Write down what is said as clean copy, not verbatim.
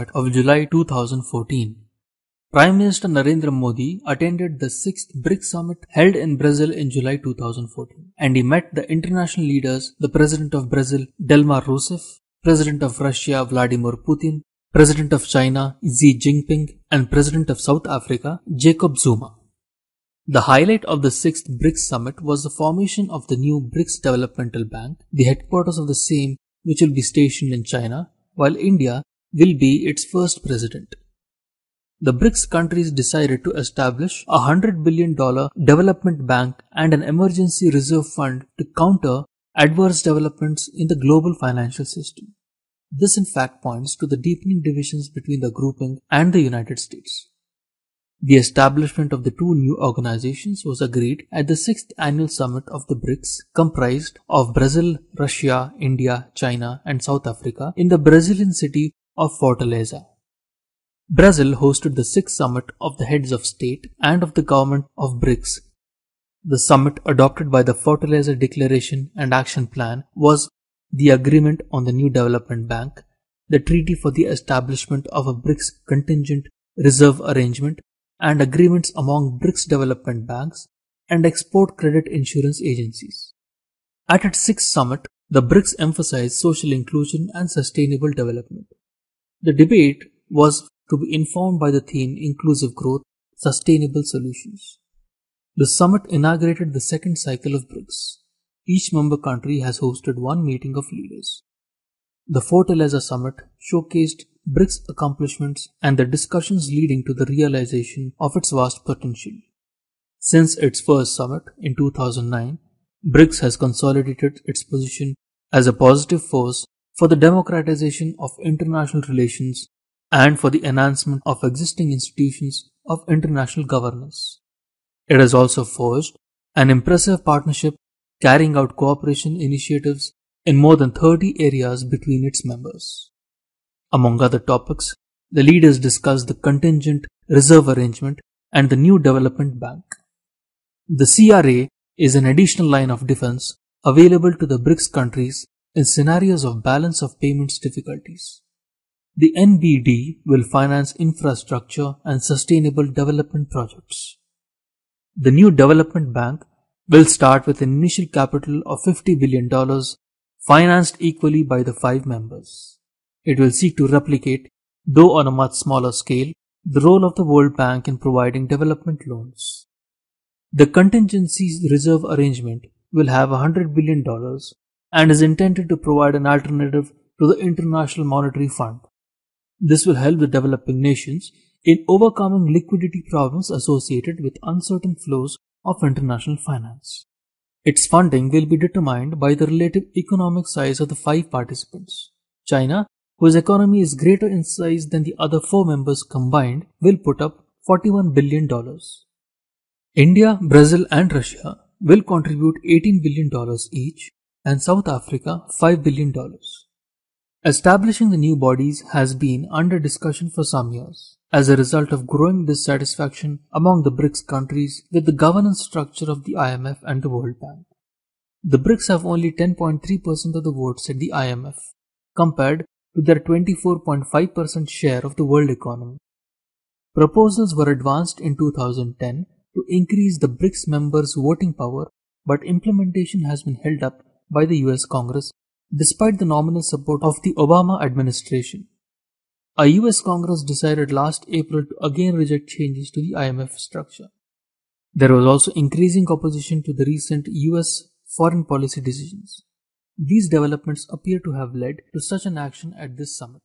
Summit of July 2014. Prime Minister Narendra Modi attended the 6th Brics Summit held in Brazil in July 2014, and he met the international leaders, the President of Brazil, Dilma Rousseff, President of Russia, Vladimir Putin, President of China, Xi Jinping, and President of South Africa, Jacob Zuma. The highlight of the 6th BRICS Summit was the formation of the new BRICS Developmental Bank, the headquarters of the same which will be stationed in China, while India will be its first president. The BRICS countries decided to establish a $100 billion development bank and an emergency reserve fund to counter adverse developments in the global financial system. This in fact points to the deepening divisions between the grouping and the United States. The establishment of the two new organizations was agreed at the 6th annual summit of the BRICS, comprised of Brazil, Russia, India, China, and South Africa in the Brazilian city of Fortaleza. Brazil hosted the 6th summit of the heads of state and of the government of BRICS. The summit adopted by the Fortaleza Declaration and Action Plan was the agreement on the new development bank, the treaty for the establishment of a BRICS contingent reserve arrangement, and agreements among BRICS development banks and export credit insurance agencies. At its 6th summit, the BRICS emphasized social inclusion and sustainable development. The debate was to be informed by the theme Inclusive Growth, Sustainable Solutions. The summit inaugurated the second cycle of BRICS. Each member country has hosted one meeting of leaders. The Fortaleza Summit showcased BRICS accomplishments and the discussions leading to the realization of its vast potential. Since its first summit in 2009, BRICS has consolidated its position as a positive force for the democratization of international relations and for the enhancement of existing institutions of international governance. It has also forged an impressive partnership carrying out cooperation initiatives in more than 30 areas between its members. Among other topics, the leaders discussed the contingent reserve arrangement and the new development bank. The CRA is an additional line of defense available to the BRICS countries in scenarios of balance of payments difficulties. The NBD will finance infrastructure and sustainable development projects. The new development bank will start with an initial capital of $50 billion, financed equally by the 5 members. It will seek to replicate, though on a much smaller scale, the role of the World Bank in providing development loans. The contingency reserve arrangement will have $100 billion and is intended to provide an alternative to the International Monetary Fund. This will help the developing nations in overcoming liquidity problems associated with uncertain flows of international finance. Its funding will be determined by the relative economic size of the 5 participants. China, whose economy is greater in size than the other 4 members combined, will put up $41 billion. India, Brazil and Russia will contribute $18 billion each, and South Africa $5 billion. Establishing the new bodies has been under discussion for some years, as a result of growing dissatisfaction among the BRICS countries with the governance structure of the IMF and the World Bank. The BRICS have only 10.3% of the votes at the IMF, compared to their 24.5% share of the world economy. Proposals were advanced in 2010 to increase the BRICS members' voting power, but implementation has been held up by the US Congress despite the nominal support of the Obama administration. A US Congress decided last April to again reject changes to the IMF structure. There was also increasing opposition to the recent US foreign policy decisions. These developments appear to have led to such an action at this summit.